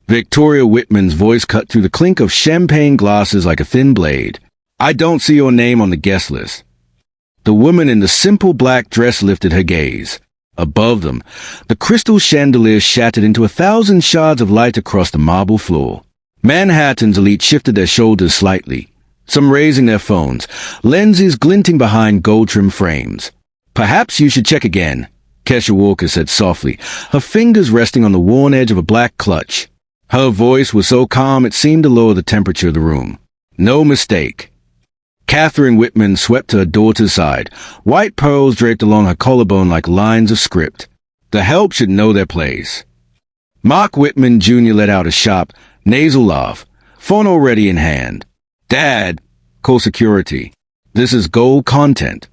Victoria Wittman's voice cut through the clink of champagne glasses like a thin blade. "I don't see your name on the guest list." The woman in the simple black dress lifted her gaze. Above them, the crystal chandelier shattered into 1,000 shards of light across the marble floor. Manhattan's elite shifted their shoulders slightly, some raising their phones, lenses glinting behind gold-trimmed frames. "Perhaps you should check again," Kesha Walker said softly, her fingers resting on the worn edge of a black clutch. Her voice was so calm it seemed to lower the temperature of the room. "No mistake." Catherine Wittman swept to her daughter's side, white pearls draped along her collarbone like lines of script. The help should know their place. Mark Wittman Jr. let out a sharp, nasal laugh, phone already in hand. "Dad, call security. This is gold content."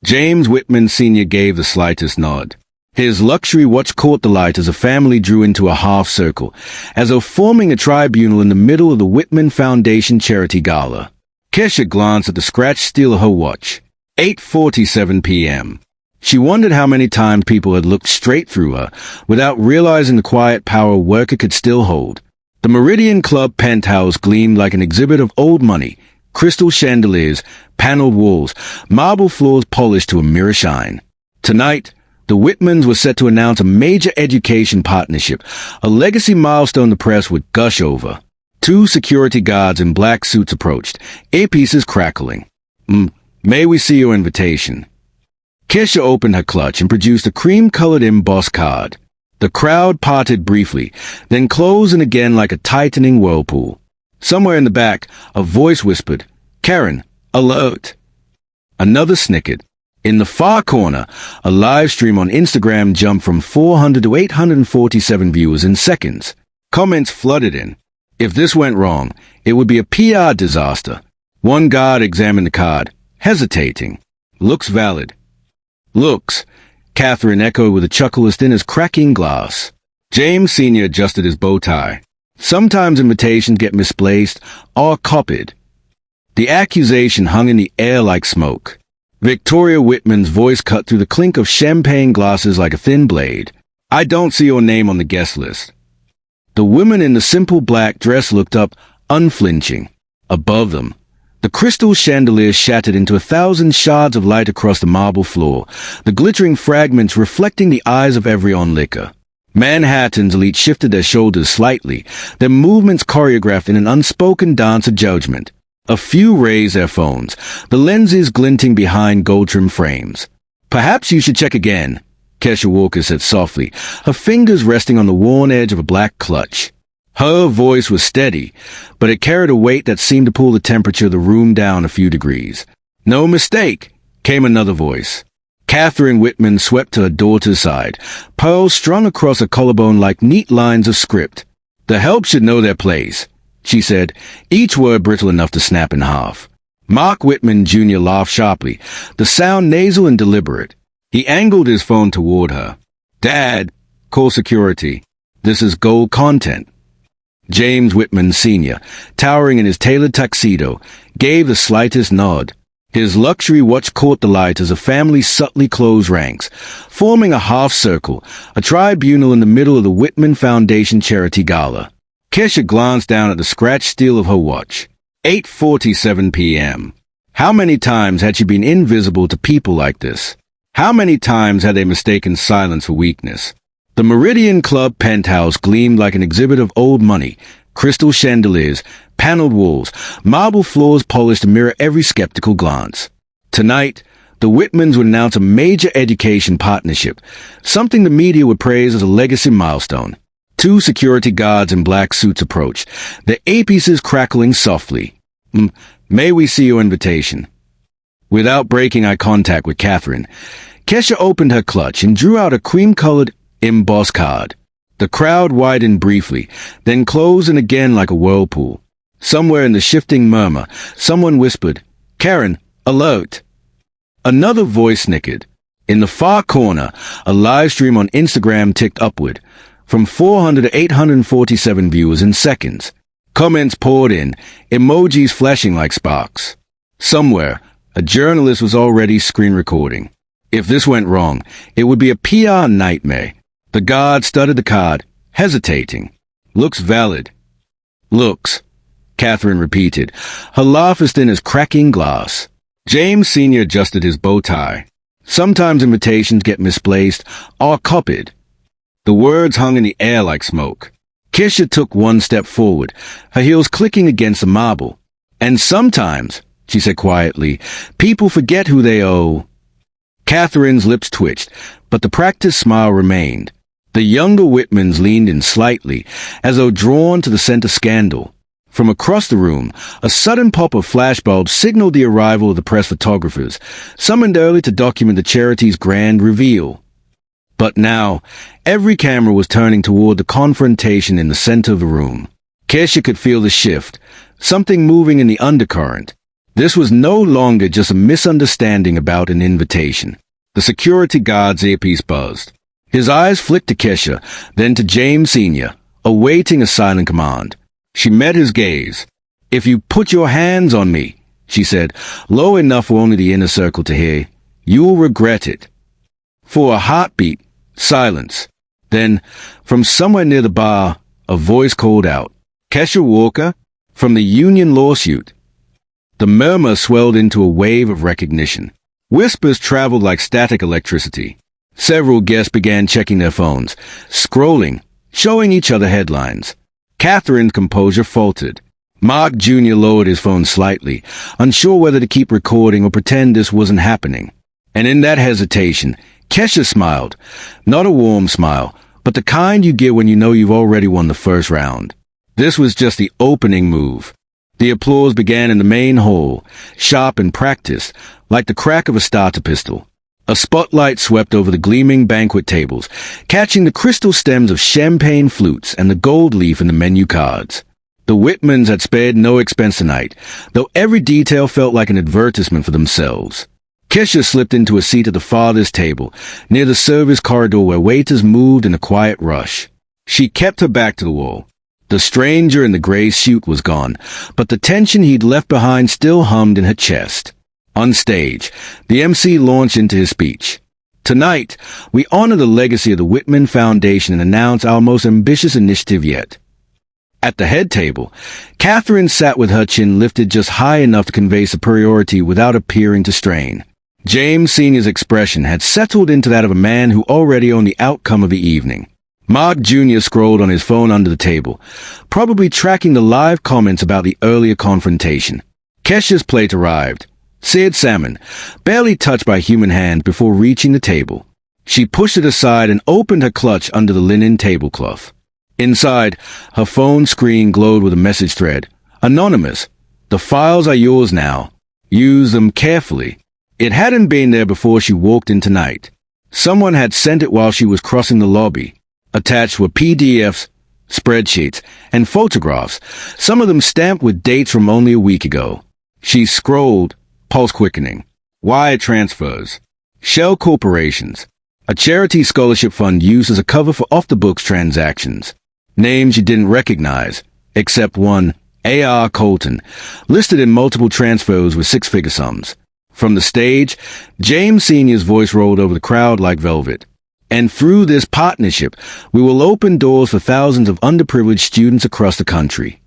James Wittman Sr. gave the slightest nod. His luxury watch caught the light as a family drew into a half circle, as though forming a tribunal in the middle of the Wittman Foundation Charity Gala. Kesha glanced at the scratched steel of her watch. 8:47 p.m. She wondered how many times people had looked straight through her, without realizing the quiet power a worker could still hold. The Meridian Club penthouse gleamed like an exhibit of old money, crystal chandeliers, paneled walls, marble floors polished to a mirror shine. Tonight, the Wittmans were set to announce a major education partnership, a legacy milestone the press would gush over. Two security guards in black suits approached, earpieces crackling. May we see your invitation?" Kesha opened her clutch and produced a cream-colored embossed card. The crowd parted briefly, then closed in again like a tightening whirlpool. Somewhere in the back, a voice whispered, "Karen, alert!" Another snickered. In the far corner, a live stream on Instagram jumped from 400 to 847 viewers in seconds. Comments flooded in. If this went wrong, it would be a PR disaster. One guard examined the card, hesitating. "Looks valid." "Looks," Catherine echoed with a chuckle as thin as cracking glass. James Sr. adjusted his bow tie. Sometimes invitations get misplaced or copied. The accusation hung in the air like smoke. Victoria Wittman's voice cut through the clink of champagne glasses like a thin blade. "I don't see your name on the guest list." The woman in the simple black dress looked up, unflinching. Above them, the crystal chandelier shattered into 1,000 shards of light across the marble floor, the glittering fragments reflecting the eyes of every onlooker. Manhattan's elite shifted their shoulders slightly, their movements choreographed in an unspoken dance of judgment. A few raised their phones, the lenses glinting behind gold-trimmed frames. "Perhaps you should check again," Kesha Walker said softly, her fingers resting on the worn edge of a black clutch. Her voice was steady, but it carried a weight that seemed to pull the temperature of the room down a few degrees. "No mistake," came another voice. Catherine Wittman swept to her daughter's side, pearls strung across her collarbone like neat lines of script. "The help should know their place," she said, each word brittle enough to snap in half. Mark Wittman Jr. laughed sharply, the sound nasal and deliberate. He angled his phone toward her. "Dad, call security. This is gold content." James Wittman Sr., towering in his tailored tuxedo, gave the slightest nod. His luxury watch caught the light as the family subtly closed ranks, forming a half circle, a tribunal in the middle of the Wittman Foundation Charity Gala. Kesha glanced down at the scratched steel of her watch. 8:47 p.m. How many times had she been invisible to people like this? How many times had they mistaken silence for weakness? The Meridian Club penthouse gleamed like an exhibit of old money, crystal chandeliers, paneled walls, marble floors polished to mirror every skeptical glance. Tonight, the Wittmans would announce a major education partnership, something the media would praise as a legacy milestone. Two security guards in black suits approached, their earpieces crackling softly. May we see your invitation?" Without breaking eye contact with Catherine, Kesha opened her clutch and drew out a cream-colored, embossed card. The crowd widened briefly, then closed in again like a whirlpool. Somewhere in the shifting murmur, someone whispered, "Karen, alert!" Another voice snickered. In the far corner, a live stream on Instagram ticked upward, from 400 to 847 viewers in seconds. Comments poured in, emojis flashing like sparks. Somewhere, a journalist was already screen recording. If this went wrong, it would be a PR nightmare. The guard studied the card, hesitating. Looks valid. Looks, Catherine repeated, her laugh as thin as cracking glass. James Sr. adjusted his bow tie. Sometimes invitations get misplaced or copied. The words hung in the air like smoke. Kesha took one step forward, her heels clicking against the marble. And sometimes, she said quietly, people forget who they owe. Catherine's lips twitched, but the practiced smile remained. The younger Wittmans leaned in slightly, as though drawn to the scent of scandal. From across the room, a sudden pop of flashbulbs signaled the arrival of the press photographers, summoned early to document the charity's grand reveal. But now, every camera was turning toward the confrontation in the center of the room. Kesha could feel the shift, something moving in the undercurrent. This was no longer just a misunderstanding about an invitation. The security guard's earpiece buzzed. His eyes flicked to Kesha, then to James Sr., awaiting a silent command. She met his gaze. "If you put your hands on me," she said, low enough for only the inner circle to hear, "you'll regret it." For a heartbeat, silence. Then, from somewhere near the bar, a voice called out, "Kesha Walker, from the union lawsuit." The murmur swelled into a wave of recognition. Whispers traveled like static electricity. Several guests began checking their phones, scrolling, showing each other headlines. Catherine's composure faltered. Mark Jr. lowered his phone slightly, unsure whether to keep recording or pretend this wasn't happening. And in that hesitation, Kesha smiled. Not a warm smile, but the kind you get when you know you've already won the first round. This was just the opening move. The applause began in the main hall, sharp and practiced, like the crack of a starter pistol. A spotlight swept over the gleaming banquet tables, catching the crystal stems of champagne flutes and the gold leaf in the menu cards. The Wittmans had spared no expense tonight, though every detail felt like an advertisement for themselves. Kesha slipped into a seat at the farthest table, near the service corridor where waiters moved in a quiet rush. She kept her back to the wall. The stranger in the gray suit was gone, but the tension he'd left behind still hummed in her chest. On stage, the MC launched into his speech. "Tonight, we honor the legacy of the Wittman Foundation and announce our most ambitious initiative yet." At the head table, Catherine sat with her chin lifted just high enough to convey superiority without appearing to strain. James Sr.'s expression had settled into that of a man who already owned the outcome of the evening. Mark Jr. scrolled on his phone under the table, probably tracking the live comments about the earlier confrontation. Kesha's plate arrived. Seared salmon, barely touched by human hand before reaching the table. She pushed it aside and opened her clutch under the linen tablecloth. Inside, her phone screen glowed with a message thread. "Anonymous. The files are yours now. Use them carefully." It hadn't been there before she walked in tonight. Someone had sent it while she was crossing the lobby. Attached were PDFs, spreadsheets, and photographs, some of them stamped with dates from only a week ago. She scrolled, pulse quickening. Wire transfers. Shell corporations. A charity scholarship fund used as a cover for off-the-books transactions. Names you didn't recognize, except one, A.R. Colton, listed in multiple transfers with six-figure sums. From the stage, James Sr.'s voice rolled over the crowd like velvet. "And through this partnership, we will open doors for thousands of underprivileged students across the country."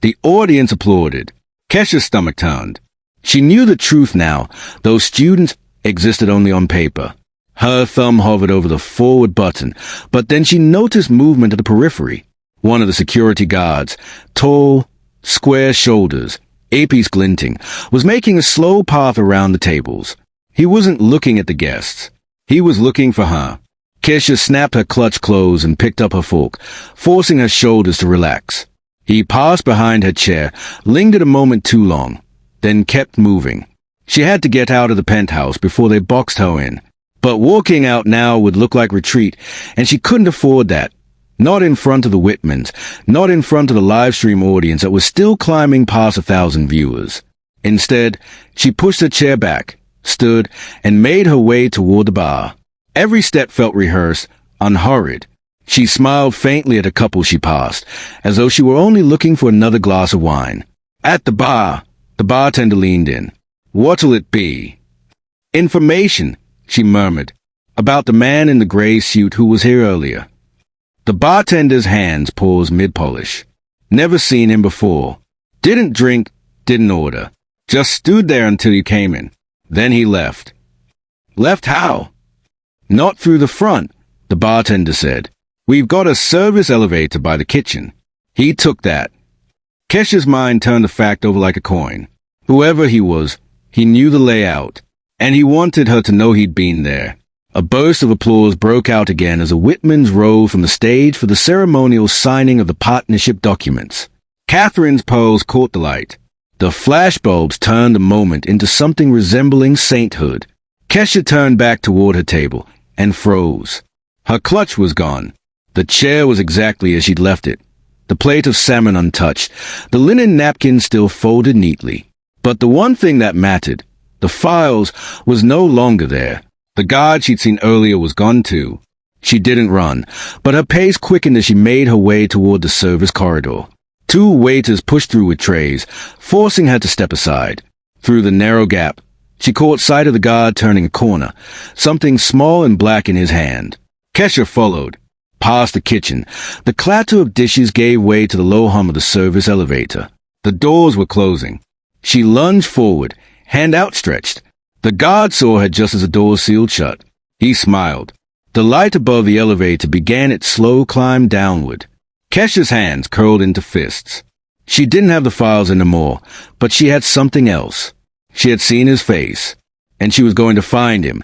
The audience applauded. Kesha's stomach turned. She knew the truth now. Those students existed only on paper. Her thumb hovered over the forward button, but then she noticed movement at the periphery. One of the security guards, tall, square shoulders, earpiece glinting, was making a slow path around the tables. He wasn't looking at the guests. He was looking for her. Kesha snapped her clutch closed and picked up her fork, forcing her shoulders to relax. He passed behind her chair, lingered a moment too long, then kept moving. She had to get out of the penthouse before they boxed her in. But walking out now would look like retreat, and she couldn't afford that. Not in front of the Wittmans, not in front of the live stream audience that was still climbing past 1,000 viewers. Instead, she pushed her chair back, stood, and made her way toward the bar. Every step felt rehearsed, unhurried. She smiled faintly at a couple she passed, as though she were only looking for another glass of wine. At the bar, the bartender leaned in. "What'll it be?" "Information," she murmured, "about the man in the gray suit who was here earlier." The bartender's hands paused mid-polish. Never seen him before. Didn't drink, didn't order. Just stood there until you came in. Then he left. Left how? Not through the front, the bartender said. We've got a service elevator by the kitchen. He took that. Kesha's mind turned the fact over like a coin. Whoever he was, he knew the layout, and he wanted her to know he'd been there. A burst of applause broke out again as the Wittmans rose from the stage for the ceremonial signing of the partnership documents. Catherine's pearls caught the light. The flashbulbs turned a moment into something resembling sainthood. Kesha turned back toward her table and froze. Her clutch was gone. The chair was exactly as she'd left it. The plate of salmon untouched, the linen napkin still folded neatly. But the one thing that mattered, the files, was no longer there. The guard she'd seen earlier was gone too. She didn't run, but her pace quickened as she made her way toward the service corridor. Two waiters pushed through with trays, forcing her to step aside. Through the narrow gap, she caught sight of the guard turning a corner, something small and black in his hand. Kesha followed. Past the kitchen, the clatter of dishes gave way to the low hum of the service elevator. The doors were closing. She lunged forward, hand outstretched. The guard saw her just as the doors sealed shut. He smiled. The light above the elevator began its slow climb downward. Kesha's hands curled into fists. She didn't have the files anymore, but she had something else. She had seen his face, and she was going to find him.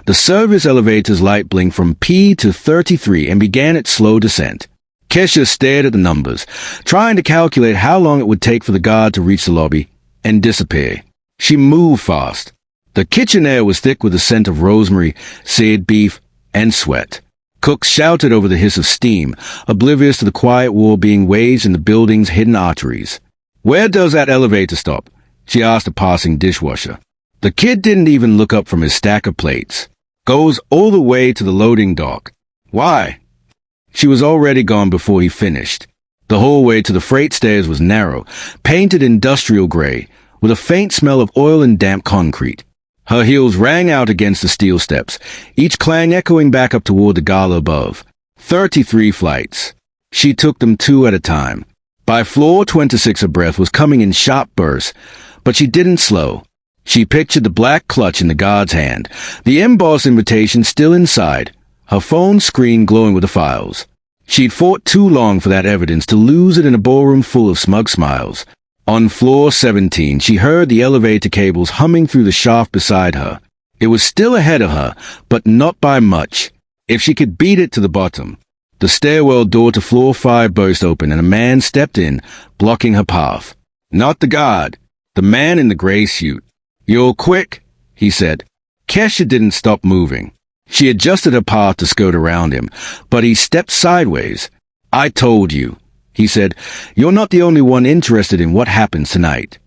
The service elevator's light blinked from P to 33 and began its slow descent. Kesha stared at the numbers, trying to calculate how long it would take for the guard to reach the lobby and disappear. She moved fast. The kitchen air was thick with the scent of rosemary, seared beef, and sweat. Cooks shouted over the hiss of steam, oblivious to the quiet war being waged in the building's hidden arteries. "Where does that elevator stop?" she asked a passing dishwasher. The kid didn't even look up from his stack of plates. "Goes all the way to the loading dock." "Why?" She was already gone before he finished. The hallway to the freight stairs was narrow, painted industrial gray, with a faint smell of oil and damp concrete. Her heels rang out against the steel steps, each clang echoing back up toward the gala above. 33 flights. She took them two at a time. By floor 26 her breath was coming in sharp bursts, but she didn't slow. She pictured the black clutch in the guard's hand, the embossed invitation still inside, her phone screen glowing with the files. She'd fought too long for that evidence to lose it in a ballroom full of smug smiles. On floor 17, she heard the elevator cables humming through the shaft beside her. It was still ahead of her, but not by much. If she could beat it to the bottom. The stairwell door to floor 5 burst open and a man stepped in, blocking her path. Not the guard, the man in the gray suit. "You're quick," he said. Kesha didn't stop moving. She adjusted her path to skirt around him, but he stepped sideways. "I told you," he said. "You're not the only one interested in what happens tonight."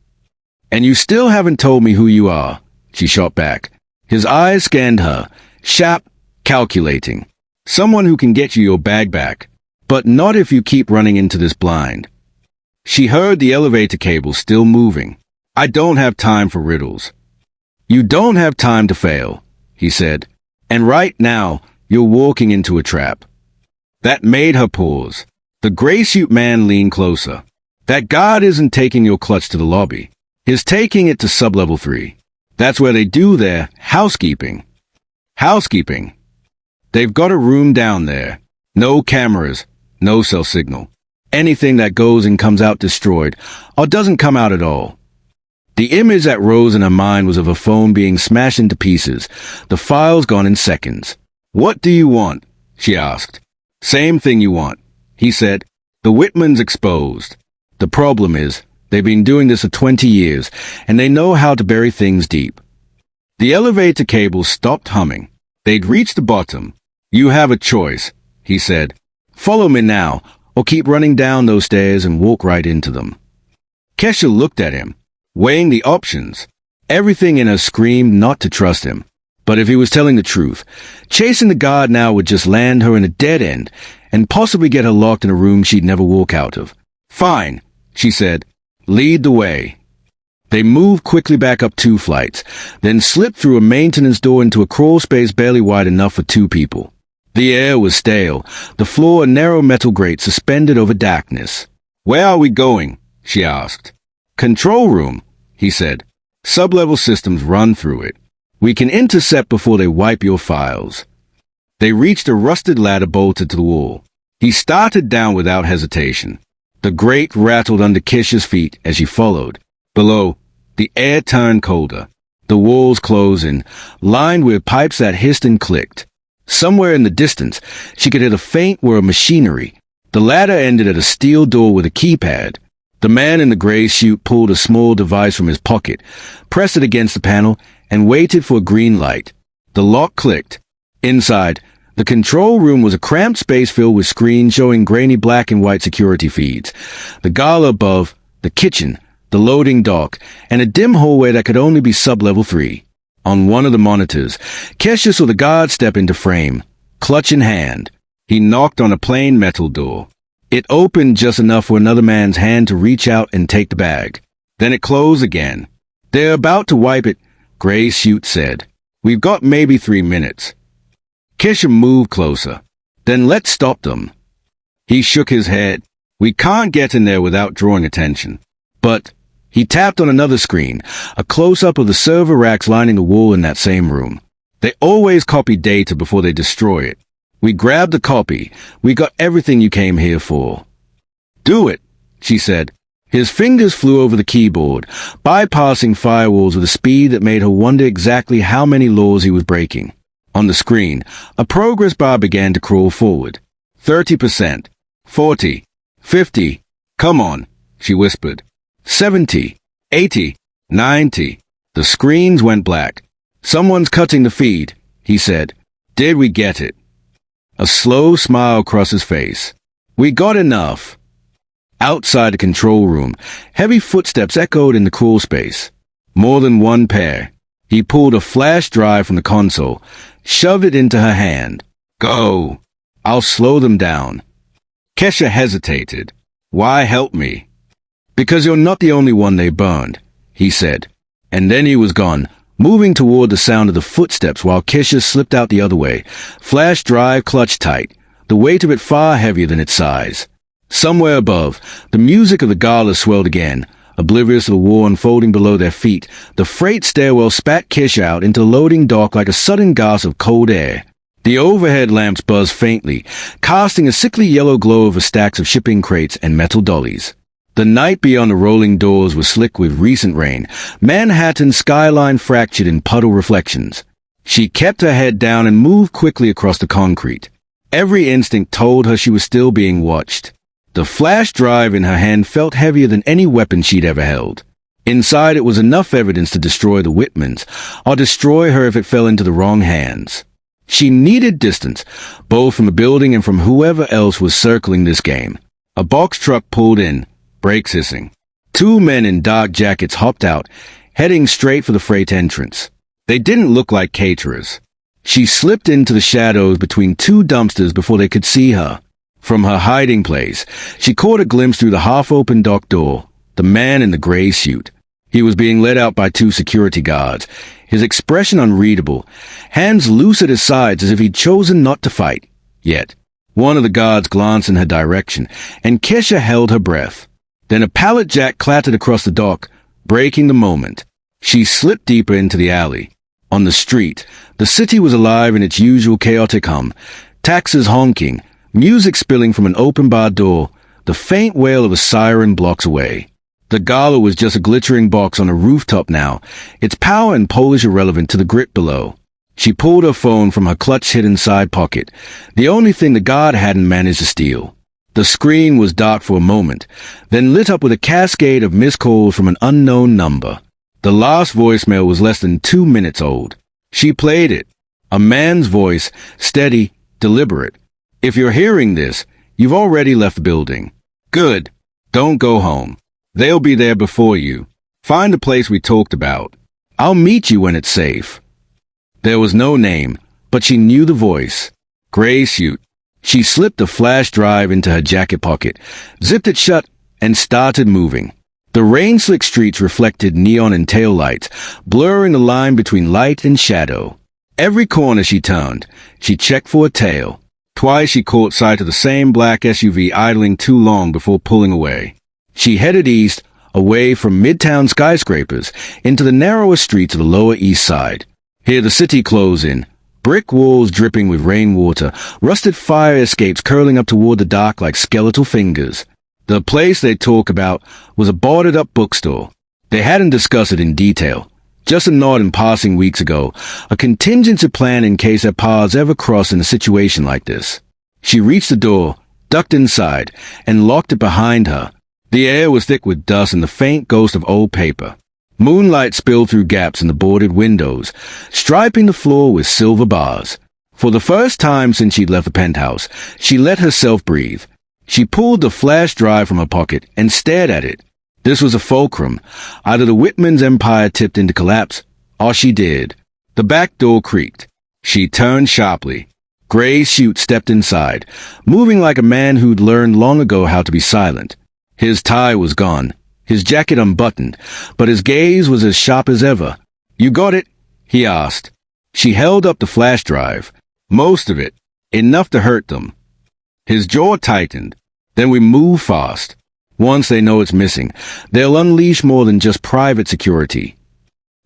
"And you still haven't told me who you are," she shot back. His eyes scanned her, sharp, calculating. "Someone who can get you your bag back, but not if you keep running into this blind." She heard the elevator cable still moving. "I don't have time for riddles." "You don't have time to fail," he said. "And right now, you're walking into a trap." That made her pause. The gray suit man leaned closer. "That guard isn't taking your clutch to the lobby. He's taking it to sublevel 3. That's where they do their housekeeping." "Housekeeping?" "They've got a room down there. No cameras, no cell signal. Anything that goes and comes out destroyed, or doesn't come out at all." The image that rose in her mind was of a phone being smashed into pieces, the files gone in seconds. "What do you want?" she asked. "Same thing you want," he said. "The Wittmans exposed. The problem is, they've been doing this for 20 years, and they know how to bury things deep." The elevator cable stopped humming. They'd reached the bottom. "You have a choice," he said. "Follow me now, or keep running down those stairs and walk right into them." Kesha looked at him, weighing the options. Everything in her screamed not to trust him. But if he was telling the truth, chasing the guard now would just land her in a dead end, and possibly get her locked in a room she'd never walk out of. "Fine," she said. "Lead the way." They moved quickly back up 2 flights, then slipped through a maintenance door into a crawl space barely wide enough for 2 people. The air was stale, the floor a narrow metal grate suspended over darkness. "Where are we going?" she asked. "Control room," he said. "Sub-level systems run through it. We can intercept before they wipe your files." They reached a rusted ladder bolted to the wall. He started down without hesitation. The grate rattled under Kesha's feet as she followed. Below, the air turned colder. The walls closed in, lined with pipes that hissed and clicked. Somewhere in the distance, she could hear the faint whir of machinery. The ladder ended at a steel door with a keypad. The man in the gray suit pulled a small device from his pocket, pressed it against the panel, and waited for a green light. The lock clicked. Inside, the control room was a cramped space filled with screens showing grainy black and white security feeds. The gala above, the kitchen, the loading dock, and a dim hallway that could only be sub-level 3. On one of the monitors, Kesha saw the guard step into frame, clutch in hand. He knocked on a plain metal door. It opened just enough for another man's hand to reach out and take the bag. Then it closed again. "They're about to wipe it," Gray Suit said. "We've got maybe 3 minutes." Kesha moved closer. "Then let's stop them." He shook his head. "We can't get in there without drawing attention." But he tapped on another screen, a close-up of the server racks lining the wall in that same room. "They always copy data before they destroy it. We grabbed the copy. We got everything you came here for." "Do it," she said. His fingers flew over the keyboard, bypassing firewalls with a speed that made her wonder exactly how many laws he was breaking. On the screen, a progress bar began to crawl forward. 30%, 40, 50, "Come on," she whispered. 70, 80, 90. The screens went black. "Someone's cutting the feed," he said. "Did we get it?" A slow smile crossed his face. "We got enough." Outside the control room, heavy footsteps echoed in the crawl space. More than one pair. He pulled a flash drive from the console, shoved it into her hand. "Go. I'll slow them down." Kesha hesitated. "Why help me?" "Because you're not the only one they burned," he said. And then he was gone, moving toward the sound of the footsteps while Kesha slipped out the other way, flash drive clutched tight, the weight of it far heavier than its size. Somewhere above, the music of the gala swelled again. Oblivious of the war unfolding below their feet, the freight stairwell spat Kesha out into the loading dock like a sudden gust of cold air. The overhead lamps buzzed faintly, casting a sickly yellow glow over stacks of shipping crates and metal dollies. The night beyond the rolling doors was slick with recent rain, Manhattan's skyline fractured in puddle reflections. She kept her head down and moved quickly across the concrete. Every instinct told her she was still being watched. The flash drive in her hand felt heavier than any weapon she'd ever held. Inside it was enough evidence to destroy the Wittmans, or destroy her if it fell into the wrong hands. She needed distance, both from the building and from whoever else was circling this game. A box truck pulled in, brakes hissing. 2 men in dark jackets hopped out, heading straight for the freight entrance. They didn't look like caterers. She slipped into the shadows between 2 dumpsters before they could see her. From her hiding place, she caught a glimpse through the half-open dock door, the man in the gray suit. He was being led out by 2 security guards, his expression unreadable, hands loose at his sides as if he'd chosen not to fight. Yet, one of the guards glanced in her direction, and Kesha held her breath. Then a pallet jack clattered across the dock, breaking the moment. She slipped deeper into the alley. On the street, the city was alive in its usual chaotic hum, taxis honking, music spilling from an open bar door, the faint wail of a siren blocks away. The gala was just a glittering box on a rooftop now, its power and polish irrelevant to the grit below. She pulled her phone from her clutch-hidden side pocket, the only thing the guard hadn't managed to steal. The screen was dark for a moment, then lit up with a cascade of missed calls from an unknown number. The last voicemail was less than 2 minutes old. She played it. A man's voice, steady, deliberate. "If you're hearing this, you've already left the building. Good. Don't go home. They'll be there before you. Find the place we talked about. I'll meet you when it's safe." There was no name, but she knew the voice. Gray suit. She slipped the flash drive into her jacket pocket, zipped it shut, and started moving. The rain-slick streets reflected neon and taillights, blurring the line between light and shadow. Every corner she turned, she checked for a tail. Twice she caught sight of the same black SUV idling too long before pulling away. She headed east, away from midtown skyscrapers, into the narrower streets of the Lower East Side. Here the city closed in, brick walls dripping with rainwater, rusted fire escapes curling up toward the dock like skeletal fingers. The place they talk about was a boarded-up bookstore. They hadn't discussed it in detail. Just a nod in passing weeks ago, a contingency plan in case their paths ever crossed in a situation like this. She reached the door, ducked inside, and locked it behind her. The air was thick with dust and the faint ghost of old paper. Moonlight spilled through gaps in the boarded windows, striping the floor with silver bars. For the first time since she'd left the penthouse, she let herself breathe. She pulled the flash drive from her pocket and stared at it. This was a fulcrum. Either the Wittman's empire tipped into collapse, or she did. The back door creaked. She turned sharply. Gray Chute stepped inside, moving like a man who'd learned long ago how to be silent. His tie was gone, his jacket unbuttoned, but his gaze was as sharp as ever. "You got it?" he asked. She held up the flash drive. Most of it. Enough to hurt them. His jaw tightened. "Then we move fast. Once they know it's missing, they'll unleash more than just private security."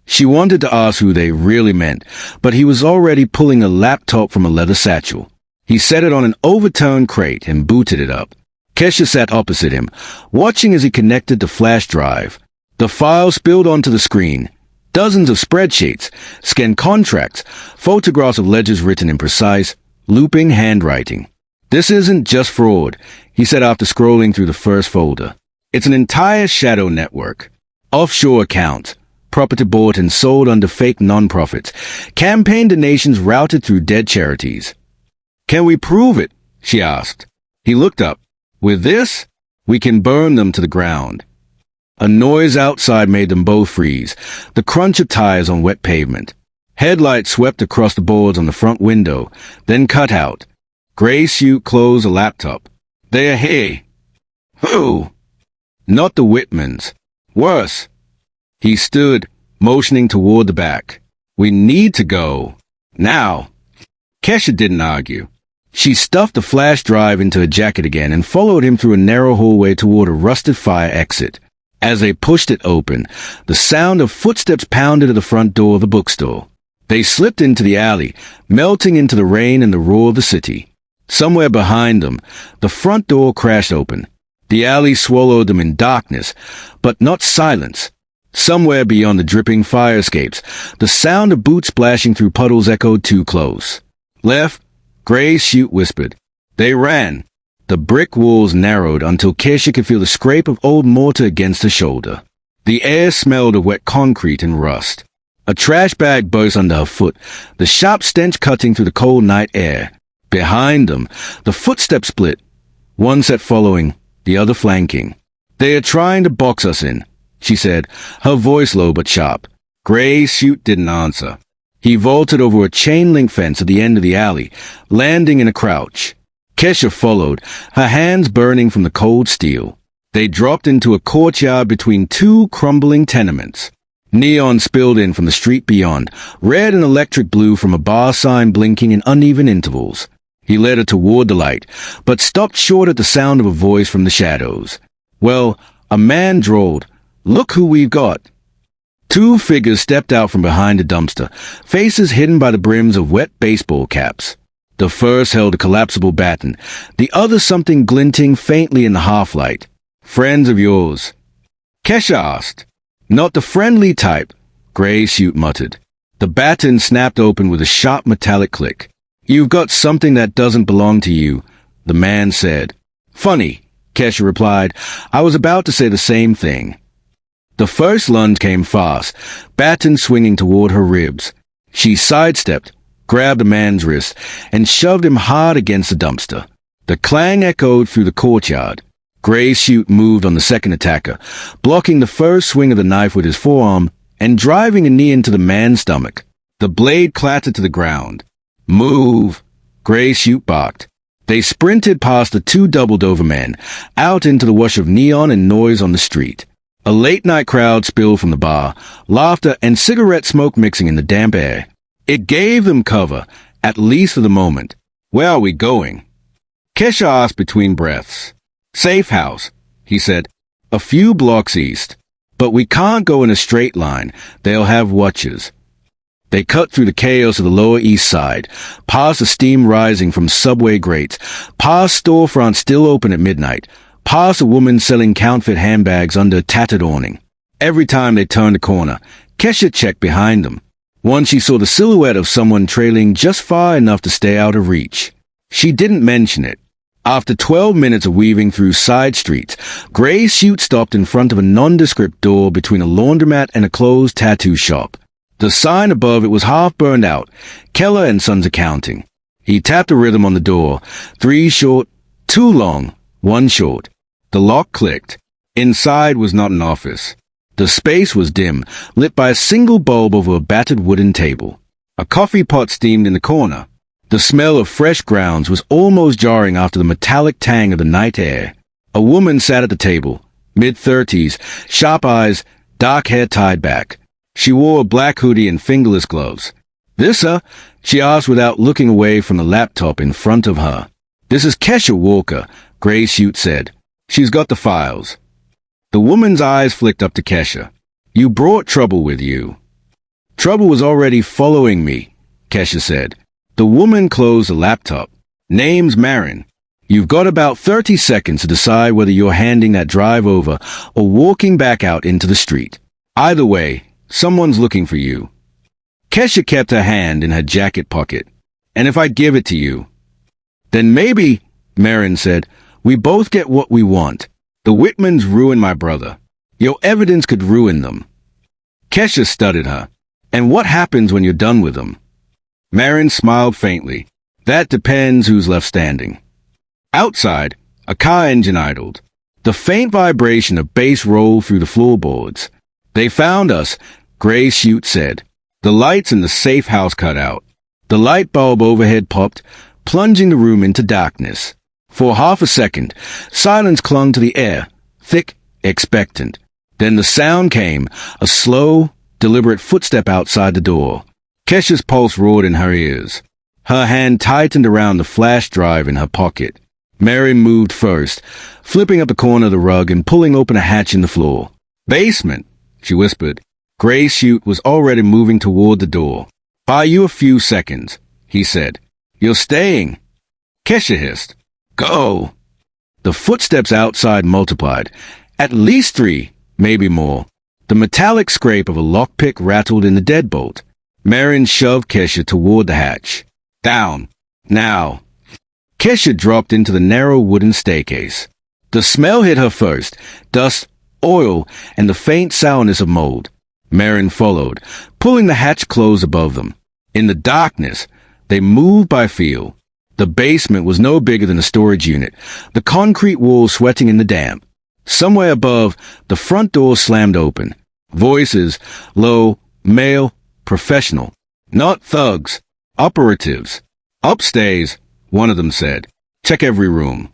She wanted to ask who they really meant, but he was already pulling a laptop from a leather satchel. He set it on an overturned crate and booted it up. Kesha sat opposite him, watching as he connected the flash drive. The file spilled onto the screen. Dozens of spreadsheets, scanned contracts, photographs of ledgers written in precise, looping handwriting. "This isn't just fraud," he said after scrolling through the first folder. "It's an entire shadow network. Offshore accounts, property bought and sold under fake nonprofits, campaign donations routed through dead charities." "Can we prove it?" she asked. He looked up. "With this, we can burn them to the ground." A noise outside made them both freeze, the crunch of tires on wet pavement. Headlights swept across the boards on the front window, then cut out. Gray Chute closed the laptop. "They're here." "Who?" "Not the Wittmans. Worse." He stood, motioning toward the back. "We need to go. Now." Kesha didn't argue. She stuffed the flash drive into her jacket again and followed him through a narrow hallway toward a rusted fire exit. As they pushed it open, the sound of footsteps pounded at the front door of the bookstore. They slipped into the alley, melting into the rain and the roar of the city. Somewhere behind them, the front door crashed open. The alley swallowed them in darkness, but not silence. Somewhere beyond the dripping fire escapes, the sound of boots splashing through puddles echoed too close. "Left," Gray Chute whispered. They ran. The brick walls narrowed until Kesha could feel the scrape of old mortar against her shoulder. The air smelled of wet concrete and rust. A trash bag burst under her foot, the sharp stench cutting through the cold night air. Behind them, the footsteps split, one set following, the other flanking. "They are trying to box us in," she said, her voice low but sharp. Gray Chute didn't answer. He vaulted over a chain-link fence at the end of the alley, landing in a crouch. Kesha followed, her hands burning from the cold steel. They dropped into a courtyard between two crumbling tenements. Neon spilled in from the street beyond, red and electric blue from a bar sign blinking in uneven intervals. He led her toward the light, but stopped short at the sound of a voice from the shadows. "Well," a man drawled, "look who we've got." Two figures stepped out from behind a dumpster, faces hidden by the brims of wet baseball caps. The first held a collapsible baton, the other something glinting faintly in the half-light. "Friends of yours?" Kesha asked. "Not the friendly type," Gray Chute muttered. The baton snapped open with a sharp metallic click. "You've got something that doesn't belong to you," the man said. "Funny," Kesha replied. "I was about to say the same thing." The first lunge came fast, baton swinging toward her ribs. She sidestepped, grabbed the man's wrist, and shoved him hard against the dumpster. The clang echoed through the courtyard. Gray Chute moved on the second attacker, blocking the first swing of the knife with his forearm and driving a knee into the man's stomach. The blade clattered to the ground. "Move!" Gray Chute barked. They sprinted past the two doubled-over men, out into the wash of neon and noise on the street. A late-night crowd spilled from the bar, laughter and cigarette smoke mixing in the damp air. It gave them cover, at least for the moment. Where are we going? Kesha asked between breaths. Safe house, he said. A few blocks east. But we can't go in a straight line. They'll have watchers. They cut through the chaos of the Lower East Side, past the steam rising from subway grates, past storefronts still open at midnight, past a woman selling counterfeit handbags under a tattered awning. Every time they turned a corner, Kesha checked behind them. Once she saw the silhouette of someone trailing just far enough to stay out of reach. She didn't mention it. After 12 minutes of weaving through side streets, Gray's chute stopped in front of a nondescript door between a laundromat and a closed tattoo shop. The sign above it was half burned out, Keller and Sons Accounting. He tapped a rhythm on the door. 3 short, 2 long, 1 short. The lock clicked. Inside was not an office. The space was dim, lit by a single bulb over a battered wooden table. A coffee pot steamed in the corner. The smell of fresh grounds was almost jarring after the metallic tang of the night air. A woman sat at the table, mid-30s, sharp eyes, dark hair tied back. She wore a black hoodie and fingerless gloves. This, sir? She asked without looking away from the laptop in front of her. This is Kesha Walker, Gray's chute said. She's got the files. The woman's eyes flicked up to Kesha. You brought trouble with you. Trouble was already following me, Kesha said. The woman closed the laptop. Name's Maren. You've got about 30 seconds to decide whether you're handing that drive over or walking back out into the street. Either way, someone's looking for you. Kesha kept her hand in her jacket pocket. And if I give it to you? Then maybe, Maren said, we both get what we want. The Wittmans ruined my brother. Your evidence could ruin them. Kesha studied her. And what happens when you're done with them? Maren smiled faintly. That depends who's left standing. Outside, a car engine idled. The faint vibration of bass rolled through the floorboards. They found us, Gray's chute said. The lights in the safe house cut out. The light bulb overhead popped, plunging the room into darkness. For half a second, silence clung to the air, thick, expectant. Then the sound came, a slow, deliberate footstep outside the door. Kesha's pulse roared in her ears. Her hand tightened around the flash drive in her pocket. Mary moved first, flipping up the corner of the rug and pulling open a hatch in the floor. Basement, she whispered. Gray's chute was already moving toward the door. Buy you a few seconds, he said. You're staying. Kesha hissed. Go. The footsteps outside multiplied. At least 3, maybe more. The metallic scrape of a lockpick rattled in the deadbolt. Maren shoved Kesha toward the hatch. Down. Now. Kesha dropped into the narrow wooden staircase. The smell hit her first. Dust, oil, and the faint sourness of mold. Maren followed, pulling the hatch closed above them. In the darkness, they moved by feel. The basement was no bigger than a storage unit, the concrete walls sweating in the damp. Somewhere above, the front door slammed open. Voices, low, male, professional. Not thugs, operatives. Upstairs, one of them said. Check every room.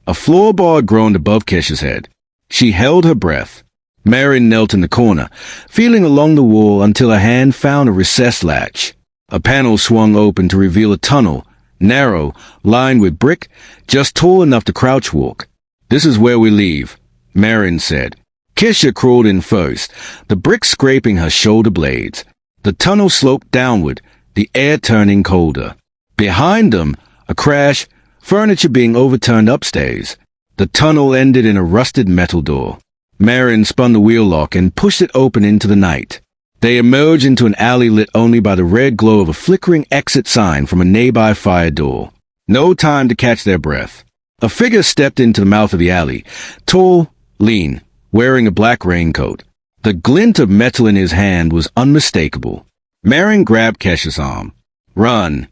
A floorboard groaned above Kesha's head. She held her breath. Maren knelt in the corner, feeling along the wall until her hand found a recessed latch. A panel swung open to reveal a tunnel, narrow, lined with brick, just tall enough to crouch walk. This is where we leave, Maren said. Kesha crawled in first, the brick scraping her shoulder blades. The tunnel sloped downward, the air turning colder. Behind them, a crash, furniture being overturned upstairs. The tunnel ended in a rusted metal door. Maren spun the wheel lock and pushed it open into the night. They emerged into an alley lit only by the red glow of a flickering exit sign from a nearby fire door. No time to catch their breath. A figure stepped into the mouth of the alley, tall, lean, wearing a black raincoat. The glint of metal in his hand was unmistakable. Maren grabbed Kesha's arm. Run.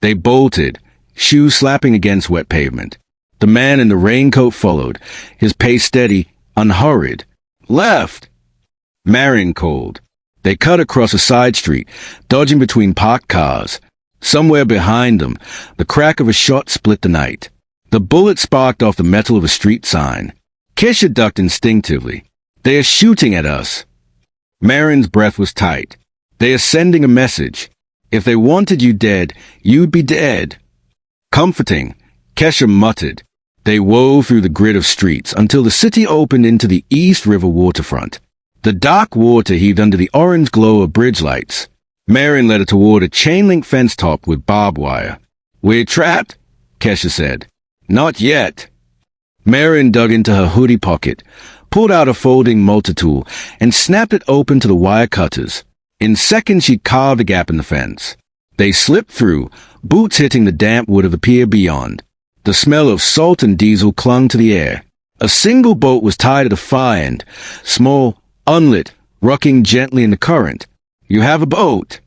They bolted, shoes slapping against wet pavement. The man in the raincoat followed, his pace steady, unhurried. Left! Maren called. They cut across a side street, dodging between parked cars. Somewhere behind them, the crack of a shot split the night. The bullet sparked off the metal of a street sign. Kesha ducked instinctively. They are shooting at us. Maren's breath was tight. They are sending a message. If they wanted you dead, you'd be dead. Comforting, Kesha muttered. They wove through the grid of streets until the city opened into the East River waterfront. The dark water heaved under the orange glow of bridge lights. Maren led her toward a chain-link fence top with barbed wire. "We're trapped," Kesha said. "Not yet." Maren dug into her hoodie pocket, pulled out a folding multi-tool, and snapped it open to the wire cutters. In seconds, she carved a gap in the fence. They slipped through, boots hitting the damp wood of the pier beyond. The smell of salt and diesel clung to the air. A single boat was tied at the far end, small, unlit, rocking gently in the current. "You have a boat?"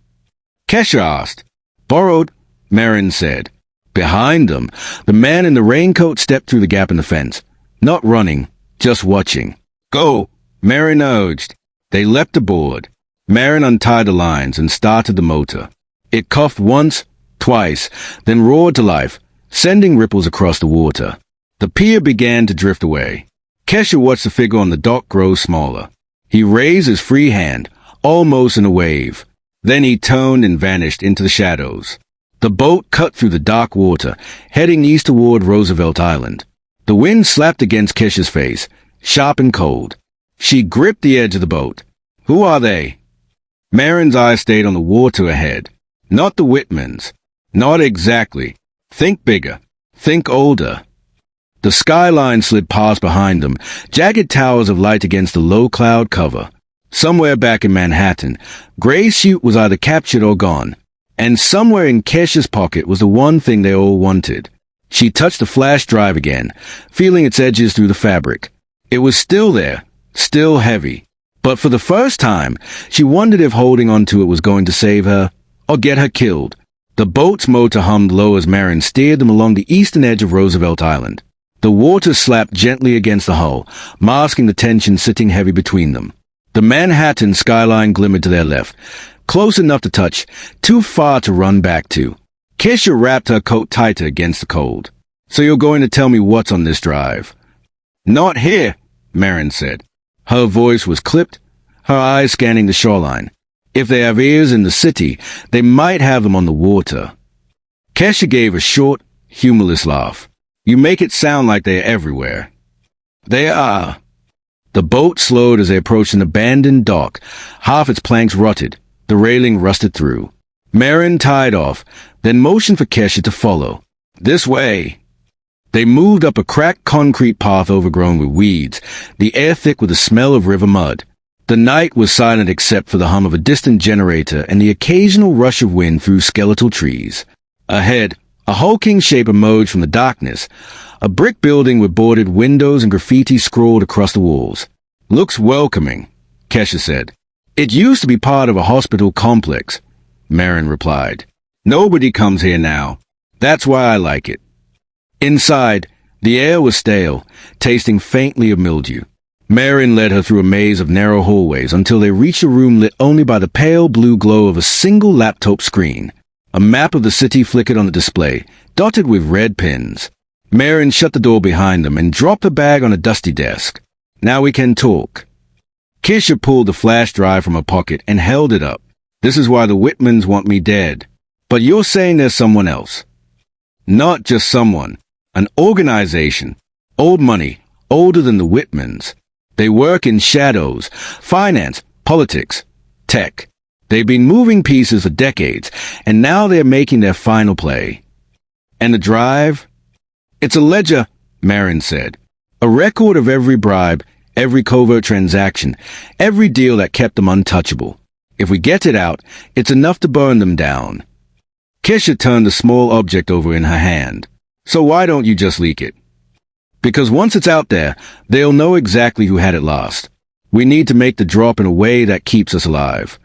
Kesha asked. "Borrowed," Maren said. Behind them, the man in the raincoat stepped through the gap in the fence. Not running, just watching. "Go," Maren urged. They leapt aboard. Maren untied the lines and started the motor. It coughed once, twice, then roared to life, sending ripples across the water. The pier began to drift away. Kesha watched the figure on the dock grow smaller. He raised his free hand, almost in a wave. Then he turned and vanished into the shadows. The boat cut through the dark water, heading east toward Roosevelt Island. The wind slapped against Kesha's face, sharp and cold. She gripped the edge of the boat. "Who are they?" Maren's eyes stayed on the water ahead. "Not the Wittmans. Not exactly. Think bigger. Think older." The skyline slid past behind them, jagged towers of light against the low cloud cover. Somewhere back in Manhattan, Gray's chute was either captured or gone. And somewhere in Kesha's pocket was the one thing they all wanted. She touched the flash drive again, feeling its edges through the fabric. It was still there, still heavy. But for the first time, she wondered if holding onto it was going to save her, or get her killed. The boat's motor hummed low as Maren steered them along the eastern edge of Roosevelt Island. The water slapped gently against the hull, masking the tension sitting heavy between them. The Manhattan skyline glimmered to their left, close enough to touch, too far to run back to. Kesha wrapped her coat tighter against the cold. "So you're going to tell me what's on this drive?" "Not here," Maren said. Her voice was clipped, her eyes scanning the shoreline. If they have ears in the city, they might have them on the water. Kesha gave a short, humorless laugh. "You make it sound like they're everywhere." "They are." The boat slowed as they approached an abandoned dock. Half its planks rotted, the railing rusted through. Maren tied off, then motioned for Kesha to follow. "This way." They moved up a cracked concrete path overgrown with weeds, the air thick with the smell of river mud. The night was silent except for the hum of a distant generator and the occasional rush of wind through skeletal trees. Ahead, a hulking shape emerged from the darkness, a brick building with boarded windows and graffiti scrawled across the walls. "Looks welcoming," Kesha said. "It used to be part of a hospital complex," Maren replied. "Nobody comes here now. That's why I like it." Inside, the air was stale, tasting faintly of mildew. Maren led her through a maze of narrow hallways until they reached a room lit only by the pale blue glow of a single laptop screen. A map of the city flickered on the display, dotted with red pins. Maren shut the door behind them and dropped the bag on a dusty desk. "Now we can talk." Kesha pulled the flash drive from her pocket and held it up. "This is why the Wittmans want me dead. But you're saying there's someone else." "Not just someone. An organization. Old money. Older than the Wittmans. They work in shadows. Finance. Politics. Tech. They've been moving pieces for decades, and now they're making their final play." "And the drive?" "It's a ledger," Maren said. "A record of every bribe, every covert transaction, every deal that kept them untouchable. If we get it out, it's enough to burn them down." Kesha turned the small object over in her hand. "So why don't you just leak it?" "Because once it's out there, they'll know exactly who had it last. We need to make the drop in a way that keeps us alive."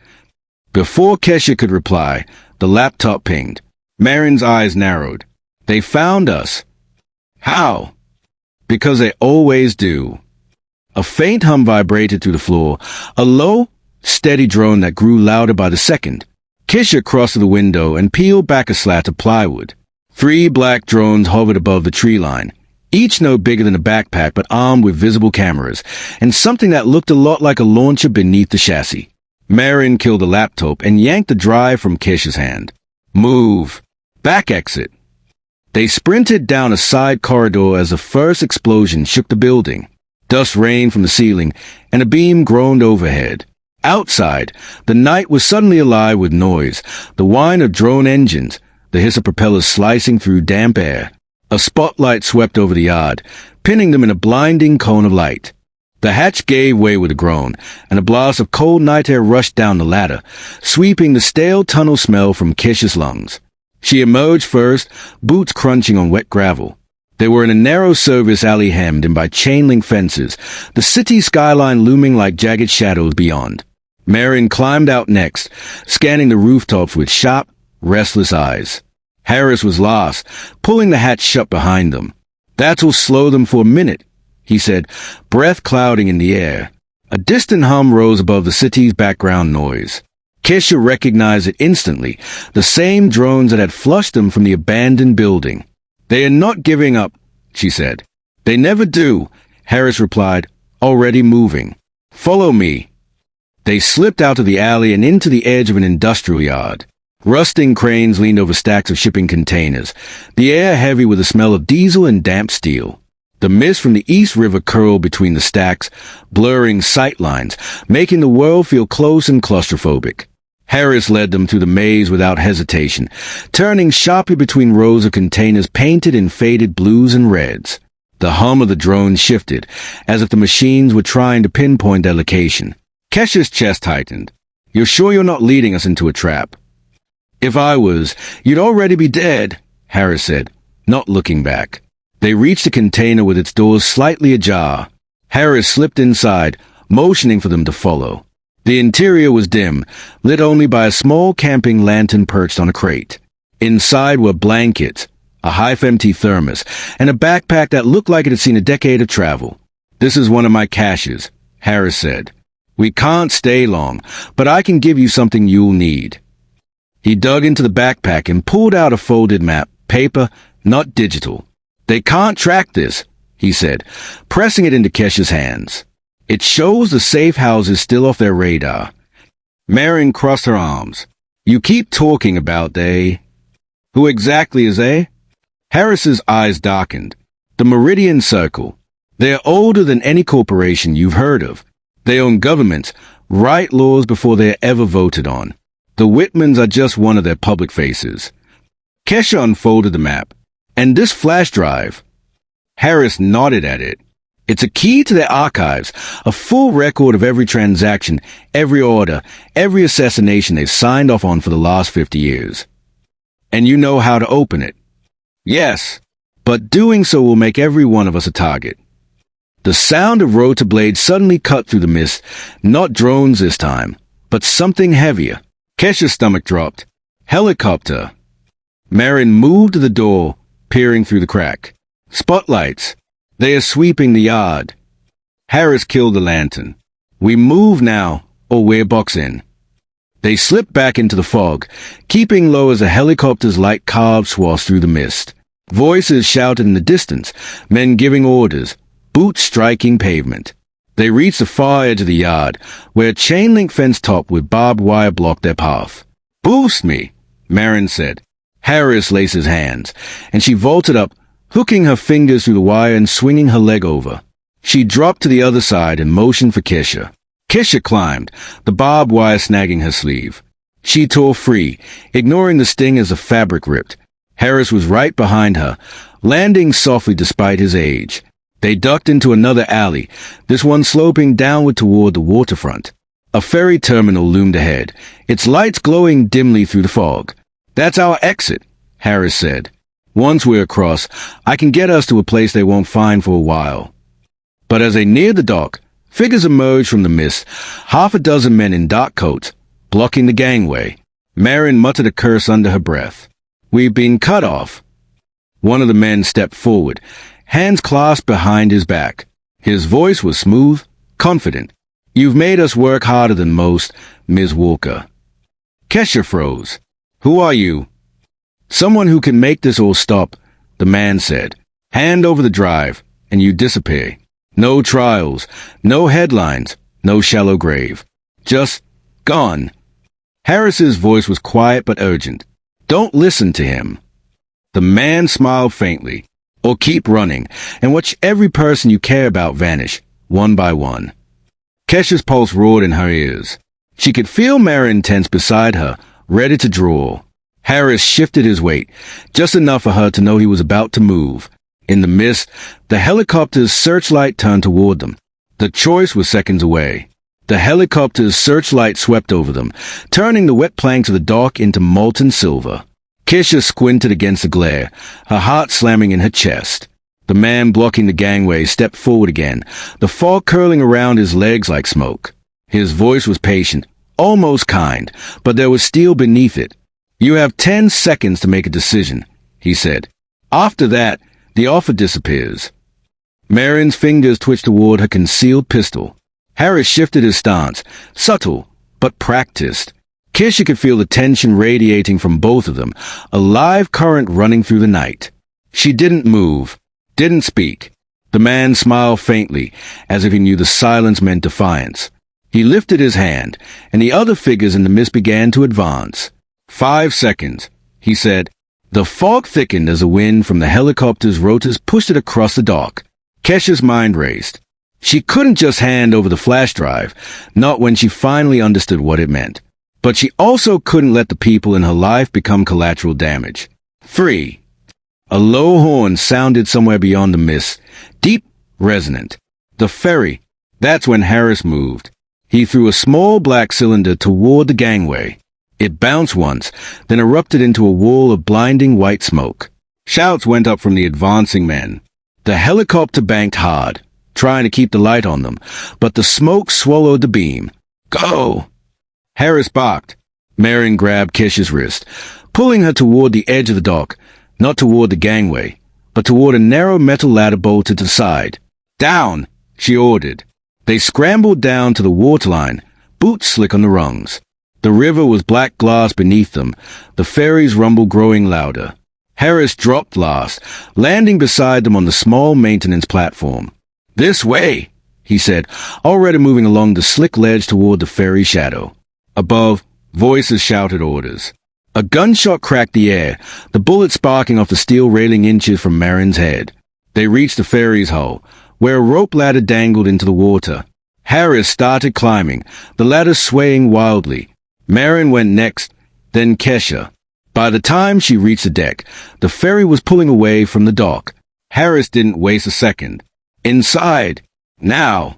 Before Kesha could reply, the laptop pinged. Maren's eyes narrowed. "They found us." "How?" "Because they always do." A faint hum vibrated through the floor, a low, steady drone that grew louder by the second. Kesha crossed to the window and peeled back a slat of plywood. 3 black drones hovered above the tree line, each no bigger than a backpack but armed with visible cameras, and something that looked a lot like a launcher beneath the chassis. Maren killed the laptop and yanked the drive from Kesha's hand. "Move. Back exit." They sprinted down a side corridor as the first explosion shook the building. Dust rained from the ceiling, and a beam groaned overhead. Outside, the night was suddenly alive with noise, the whine of drone engines, the hiss of propellers slicing through damp air. A spotlight swept over the yard, pinning them in a blinding cone of light. The hatch gave way with a groan, and a blast of cold night air rushed down the ladder, sweeping the stale tunnel smell from Kesha's lungs. She emerged first, boots crunching on wet gravel. They were in a narrow service alley hemmed in by chain-link fences, the city skyline looming like jagged shadows beyond. Maren climbed out next, scanning the rooftops with sharp, restless eyes. Harris was lost, pulling the hatch shut behind them. "That'll slow them for a minute," he said, breath clouding in the air. A distant hum rose above the city's background noise. Kesha recognized it instantly, the same drones that had flushed them from the abandoned building. "They are not giving up," she said. "They never do," Harris replied, already moving. "Follow me." They slipped out of the alley and into the edge of an industrial yard. Rusting cranes leaned over stacks of shipping containers, the air heavy with the smell of diesel and damp steel. The mist from the East River curled between the stacks, blurring sight lines, making the world feel close and claustrophobic. Harris led them through the maze without hesitation, turning sharply between rows of containers painted in faded blues and reds. The hum of the drone shifted, as if the machines were trying to pinpoint their location. Kesha's chest tightened. "You're sure you're not leading us into a trap?" "If I was, you'd already be dead," Harris said, not looking back. They reached a container with its doors slightly ajar. Harris slipped inside, motioning for them to follow. The interior was dim, lit only by a small camping lantern perched on a crate. Inside were blankets, a half-empty thermos, and a backpack that looked like it had seen a decade of travel. "This is one of my caches," Harris said. "We can't stay long, but I can give you something you'll need." He dug into the backpack and pulled out a folded map, paper, not digital. "They can't track this," he said, pressing it into Kesha's hands. "It shows the safe houses still off their radar." Maren crossed her arms. "You keep talking about they." "Who exactly is they?" Harris's eyes darkened. "The Meridian Circle. They're older than any corporation you've heard of. They own governments, write laws before they're ever voted on. The Wittmans are just one of their public faces." Kesha unfolded the map. "And this flash drive?" Harris nodded at it. "It's a key to their archives, a full record of every transaction, every order, every assassination they've signed off on for the last 50 years. "And you know how to open it?" "Yes, but doing so will make every one of us a target." The sound of rotor blades suddenly cut through the mist, not drones this time, but something heavier. Kesha's stomach dropped. "Helicopter." Maren moved to the door, peering through the crack. "Spotlights. They are sweeping the yard." Harris killed the lantern. "We move now, or we're boxed in." They slipped back into the fog, keeping low as the helicopter's light carved swaths through the mist. Voices shouted in the distance, men giving orders, boots striking pavement. They reached the far edge of the yard, where a chain-link fence topped with barbed wire blocked their path. "Boost me," Maren said. Harris laced his hands, and she vaulted up, hooking her fingers through the wire and swinging her leg over. She dropped to the other side and motioned for Kesha. Kesha climbed, the barbed wire snagging her sleeve. She tore free, ignoring the sting as the fabric ripped. Harris was right behind her, landing softly despite his age. They ducked into another alley, this one sloping downward toward the waterfront. A ferry terminal loomed ahead, its lights glowing dimly through the fog. "That's our exit," Harris said. "Once we're across, I can get us to a place they won't find for a while." But as they neared the dock, figures emerged from the mist, half a dozen men in dark coats, blocking the gangway. Maren muttered a curse under her breath. "We've been cut off." One of the men stepped forward, hands clasped behind his back. His voice was smooth, confident. "You've made us work harder than most, Ms. Walker." Kesha froze. "Who are you?" "Someone who can make this all stop," the man said. "Hand over the drive, and you disappear. No trials, no headlines, no shallow grave. Just gone." Harris's voice was quiet but urgent. "Don't listen to him." The man smiled faintly. Or keep running, and watch every person you care about vanish, one by one. Kesha's pulse roared in her ears. She could feel Maren tense beside her, ready to draw. Harris shifted his weight, just enough for her to know he was about to move. In the mist, the helicopter's searchlight turned toward them. The choice was seconds away. The helicopter's searchlight swept over them, turning the wet planks of the dock into molten silver. Kesha squinted against the glare, her heart slamming in her chest. The man blocking the gangway stepped forward again, the fog curling around his legs like smoke. His voice was patient, almost kind, but there was steel beneath it. "You have 10 seconds to make a decision," he said. "After that, the offer disappears." Maren's fingers twitched toward her concealed pistol. Harris shifted his stance, subtle, but practiced. Kesha could feel the tension radiating from both of them, a live current running through the night. She didn't move, didn't speak. The man smiled faintly, as if he knew the silence meant defiance. He lifted his hand, and the other figures in the mist began to advance. 5 seconds, he said. The fog thickened as the wind from the helicopter's rotors pushed it across the dock. Kesha's mind raced. She couldn't just hand over the flash drive, not when she finally understood what it meant. But she also couldn't let the people in her life become collateral damage. 3. A low horn sounded somewhere beyond the mist, deep, resonant. The ferry. That's when Harris moved. He threw a small black cylinder toward the gangway. It bounced once, then erupted into a wall of blinding white smoke. Shouts went up from the advancing men. The helicopter banked hard, trying to keep the light on them, but the smoke swallowed the beam. "Go!" Harris barked. Maren grabbed Kesha's wrist, pulling her toward the edge of the dock, not toward the gangway, but toward a narrow metal ladder bolted to the side. "Down!" she ordered. They scrambled down to the waterline, boots slick on the rungs. The river was black glass beneath them, the ferry's rumble growing louder. Harris dropped last, landing beside them on the small maintenance platform. "This way," he said, already moving along the slick ledge toward the ferry shadow. Above, voices shouted orders. A gunshot cracked the air, the bullet sparking off the steel railing inches from Maren's head. They reached the ferry's hull, where a rope ladder dangled into the water. Harris started climbing, the ladder swaying wildly. Maren went next, then Kesha. By the time she reached the deck, the ferry was pulling away from the dock. Harris didn't waste a second. "Inside! Now!"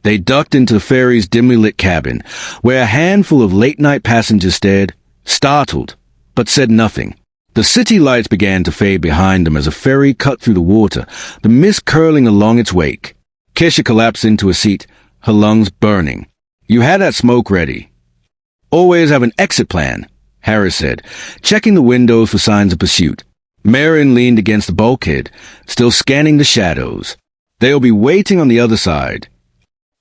They ducked into the ferry's dimly lit cabin, where a handful of late-night passengers stared, startled, but said nothing. The city lights began to fade behind them as a ferry cut through the water, the mist curling along its wake. Kesha collapsed into a seat, her lungs burning. "You had that smoke ready." "Always have an exit plan," Harris said, checking the windows for signs of pursuit. Maren leaned against the bulkhead, still scanning the shadows. "They'll be waiting on the other side."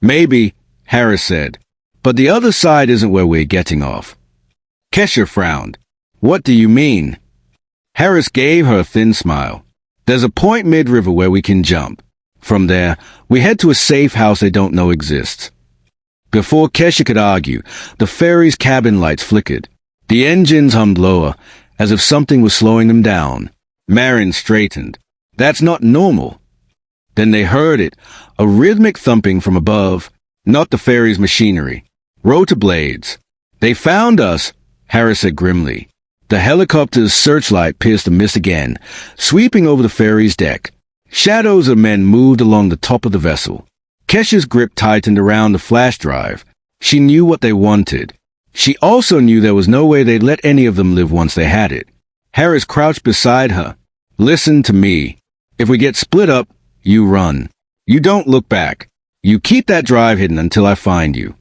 "Maybe," Harris said, "but the other side isn't where we're getting off." Kesha frowned. "What do you mean?" Harris gave her a thin smile. "There's a point mid-river where we can jump. From there, we head to a safe house they don't know exists." Before Kesha could argue, the ferry's cabin lights flickered. The engines hummed lower, as if something was slowing them down. Maren straightened. "That's not normal." Then they heard it, a rhythmic thumping from above, not the ferry's machinery. "Rotor blades." "They found us," Harris said grimly. The helicopter's searchlight pierced the mist again, sweeping over the ferry's deck. Shadows of men moved along the top of the vessel. Kesha's grip tightened around the flash drive. She knew what they wanted. She also knew there was no way they'd let any of them live once they had it. Harris crouched beside her. "Listen to me. If we get split up, you run. You don't look back. You keep that drive hidden until I find you."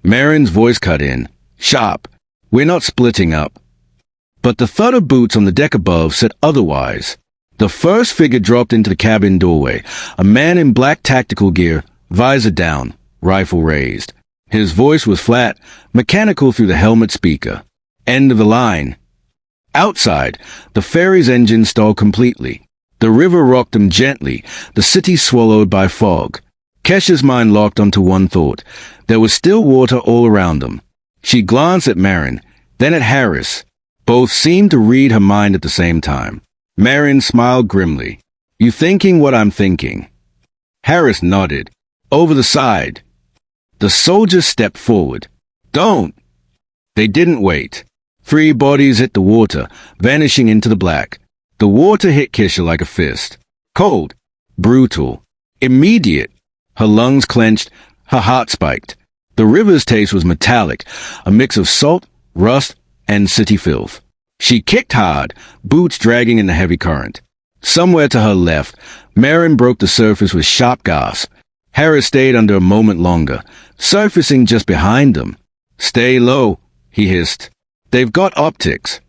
Maren's voice cut in, sharp. "We're not splitting up." But the thud of boots on the deck above said otherwise. The first figure dropped into the cabin doorway, a man in black tactical gear, visor down, rifle raised. His voice was flat, mechanical through the helmet speaker. "End of the line." Outside, the ferry's engine stalled completely. The river rocked them gently, the city swallowed by fog. Kesha's mind locked onto one thought. There was still water all around them. She glanced at Maren, then at Harris. Both seemed to read her mind at the same time. Maren smiled grimly. You thinking what I'm thinking? Harris nodded. Over the side. The soldiers stepped forward. Don't! They didn't wait. 3 bodies hit the water, vanishing into the black. The water hit Kesha like a fist. Cold. Brutal. Immediate. Her lungs clenched, her heart spiked. The river's taste was metallic, a mix of salt, rust, and city filth. She kicked hard, boots dragging in the heavy current. Somewhere to her left, Maren broke the surface with sharp gasp. Harris stayed under a moment longer, surfacing just behind them. Stay low, he hissed. They've got optics.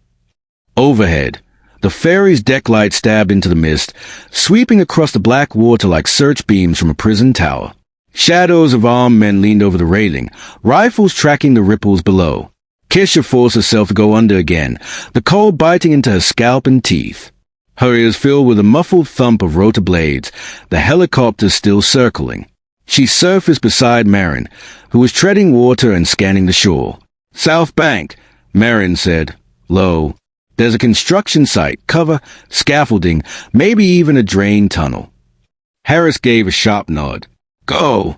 Overhead, the ferry's deck light stabbed into the mist, sweeping across the black water like search beams from a prison tower. Shadows of armed men leaned over the railing, rifles tracking the ripples below. Kesha forced herself to go under again, the cold biting into her scalp and teeth. Her ears filled with a muffled thump of rotor blades, the helicopter still circling. She surfaced beside Maren, who was treading water and scanning the shore. South Bank, Maren said, low. There's a construction site, cover, scaffolding, maybe even a drain tunnel. Harris gave a sharp nod. Go!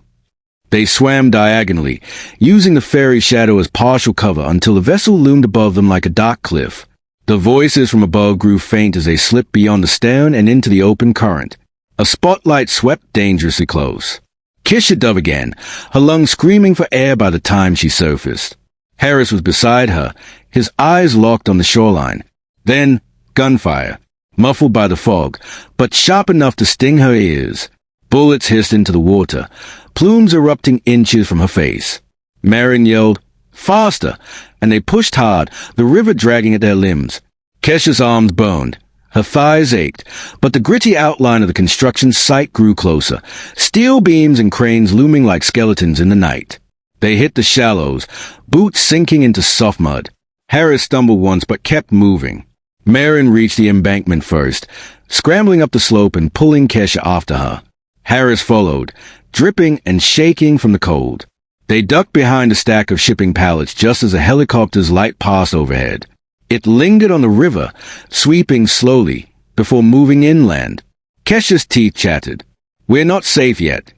They swam diagonally, using the ferry's shadow as partial cover until the vessel loomed above them like a dark cliff. The voices from above grew faint as they slipped beyond the stern and into the open current. A spotlight swept dangerously close. Kesha dove again, her lungs screaming for air by the time she surfaced. Harris was beside her, his eyes locked on the shoreline. Then, gunfire, muffled by the fog, but sharp enough to sting her ears. Bullets hissed into the water, plumes erupting inches from her face. Maren yelled, faster, and they pushed hard, the river dragging at their limbs. Kesha's arms burned. Her thighs ached, but the gritty outline of the construction site grew closer, steel beams and cranes looming like skeletons in the night. They hit the shallows, boots sinking into soft mud. Harris stumbled once but kept moving. Maren reached the embankment first, scrambling up the slope and pulling Kesha after her. Harris followed, dripping and shaking from the cold. They ducked behind a stack of shipping pallets just as a helicopter's light passed overhead. It lingered on the river, sweeping slowly, before moving inland. Kesha's teeth chattered. We're not safe yet.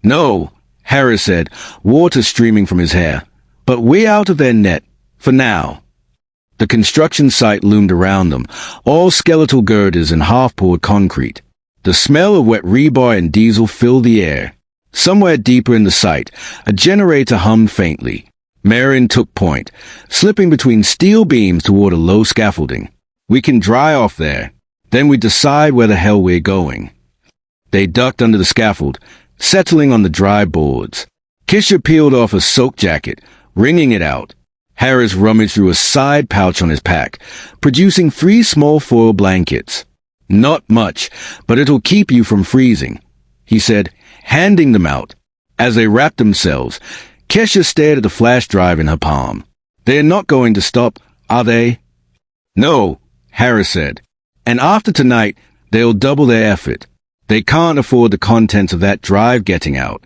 No, Harris said, water streaming from his hair. But we're out of their net, for now. The construction site loomed around them, all skeletal girders and half-poured concrete. The smell of wet rebar and diesel filled the air. Somewhere deeper in the site, a generator hummed faintly. Maren took point, slipping between steel beams toward a low scaffolding. We can dry off there. Then we decide where the hell we're going. They ducked under the scaffold, settling on the dry boards. Kesha peeled off a soaked jacket, wringing it out. Harris rummaged through a side pouch on his pack, producing 3 small foil blankets. Not much, but it'll keep you from freezing, he said, handing them out. As they wrapped themselves, Kesha stared at the flash drive in her palm. They're not going to stop, are they? No, Harris said. And after tonight, they'll double their effort. They can't afford the contents of that drive getting out.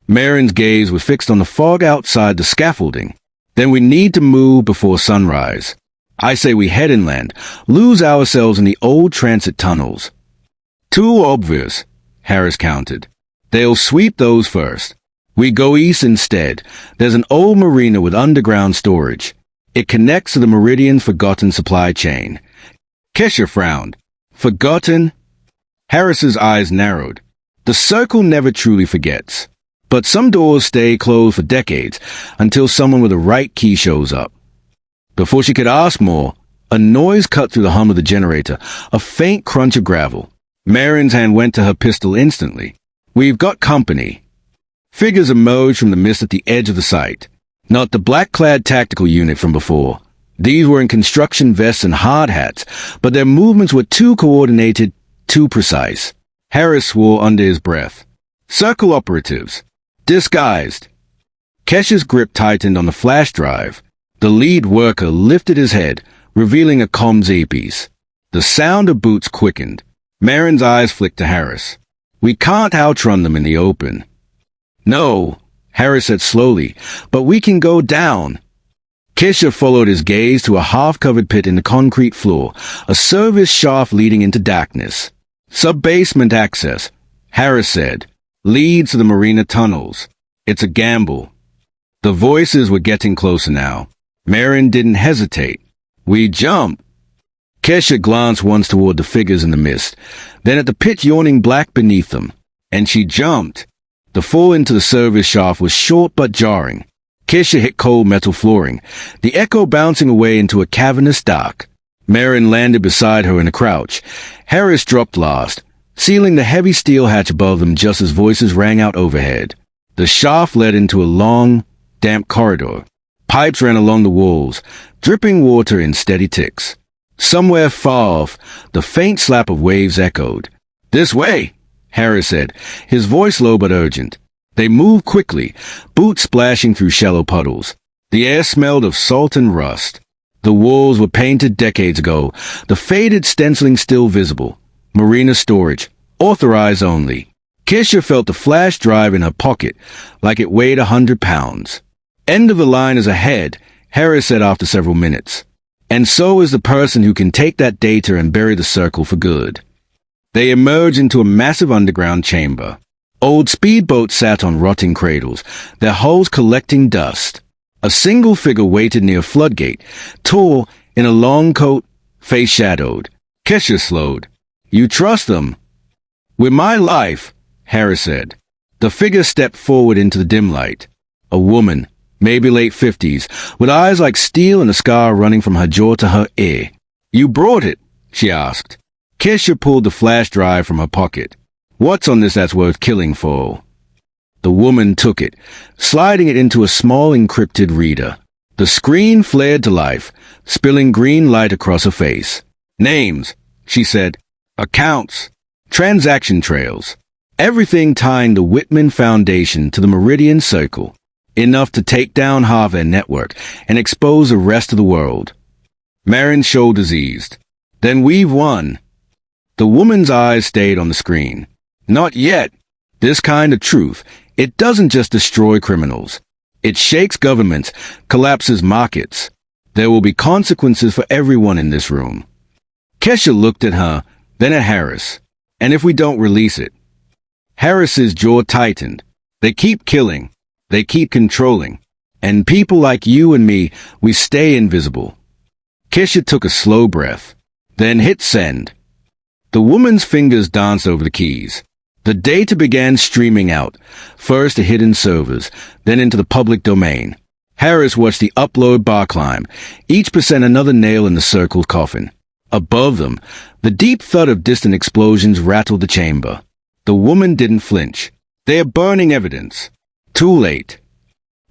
Maren's gaze was fixed on the fog outside the scaffolding. Then we need to move before sunrise. I say we head inland, lose ourselves in the old transit tunnels. Too obvious, Harris countered. They'll sweep those first. We go east instead. There's an old marina with underground storage. It connects to the Meridian's forgotten supply chain. Kesha frowned. Forgotten? Harris's eyes narrowed. The circle never truly forgets. But some doors stay closed for decades until someone with the right key shows up. Before she could ask more, a noise cut through the hum of the generator, a faint crunch of gravel. Maren's hand went to her pistol instantly. We've got company. Figures emerged from the mist at the edge of the site. Not the black-clad tactical unit from before. These were in construction vests and hard hats, but their movements were too coordinated, too precise. Harris swore under his breath. Circle operatives. Disguised. Kesha's grip tightened on the flash drive. The lead worker lifted his head, revealing a comms earpiece. The sound of boots quickened. Maren's eyes flicked to Harris. We can't outrun them in the open. No, Harris said slowly, but we can go down. Kesha followed his gaze to a half-covered pit in the concrete floor, a service shaft leading into darkness. Sub-basement access, Harris said, leads to the marina tunnels. It's a gamble. The voices were getting closer now. Maren didn't hesitate. We jump. Kesha glanced once toward the figures in the mist, then at the pit yawning black beneath them, and she jumped. The fall into the service shaft was short but jarring. Kesha hit cold metal flooring, the echo bouncing away into a cavernous dark. Maren landed beside her in a crouch. Harris dropped last, sealing the heavy steel hatch above them just as voices rang out overhead. The shaft led into a long, damp corridor. Pipes ran along the walls, dripping water in steady ticks. Somewhere far off, the faint slap of waves echoed. "This way," Harris said, his voice low but urgent. They moved quickly, boots splashing through shallow puddles. The air smelled of salt and rust. The walls were painted decades ago, the faded stenciling still visible. Marina storage, authorized only. Kesha felt the flash drive in her pocket, like it weighed 100 pounds. "End of the line is ahead," Harris said after several minutes. "And so is the person who can take that data and bury the circle for good." They emerged into a massive underground chamber. Old speedboats sat on rotting cradles, their hulls collecting dust. A single figure waited near a floodgate, tall, in a long coat, face shadowed. Kesha slowed. "You trust them?" "With my life," Harris said. The figure stepped forward into the dim light. A woman, maybe late 50s, with eyes like steel and a scar running from her jaw to her ear. "You brought it?" she asked. Kesha pulled the flash drive from her pocket. "What's on this that's worth killing for?" The woman took it, sliding it into a small encrypted reader. The screen flared to life, spilling green light across her face. "Names," she said. "Accounts. Transaction trails. Everything tying the Wittman Foundation to the Meridian Circle. Enough to take down half their network and expose the rest of the world." Maren's shoulders eased. "Then we've won." The woman's eyes stayed on the screen. "Not yet. This kind of truth, it doesn't just destroy criminals. It shakes governments, collapses markets. There will be consequences for everyone in this room." Kesha looked at her, then at Harris. "And if we don't release it?" Harris's jaw tightened. "They keep killing. They keep controlling. And people like you and me, we stay invisible." Kesha took a slow breath, then hit send. The woman's fingers danced over the keys. The data began streaming out, first to hidden servers, then into the public domain. Harris watched the upload bar climb, each percent another nail in the circle's coffin. Above them, the deep thud of distant explosions rattled the chamber. The woman didn't flinch. "They are burning evidence." Too late.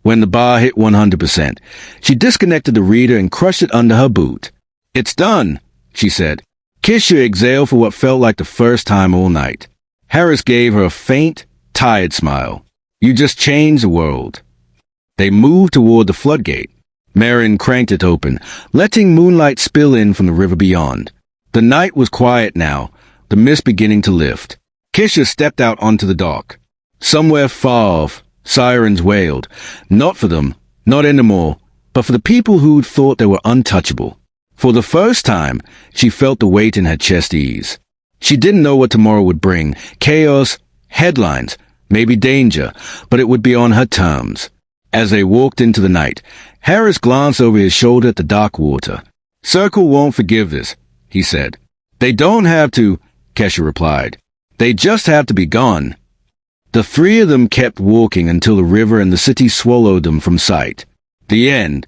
When the bar hit 100%, she disconnected the reader and crushed it under her boot. "It's done," she said. Kesha exhaled for what felt like the first time all night. Harris gave her a faint, tired smile. "You just changed the world." They moved toward the floodgate. Maren cranked it open, letting moonlight spill in from the river beyond. The night was quiet now, the mist beginning to lift. Kesha stepped out onto the dock. Somewhere far off, sirens wailed. Not for them, not anymore, but for the people who'd thought they were untouchable. For the first time, she felt the weight in her chest ease. She didn't know what tomorrow would bring. Chaos, headlines, maybe danger, but it would be on her terms. As they walked into the night, Harris glanced over his shoulder at the dark water. "Circle won't forgive this," he said. "They don't have to," Kesha replied. "They just have to be gone." The three of them kept walking until the river and the city swallowed them from sight. The end.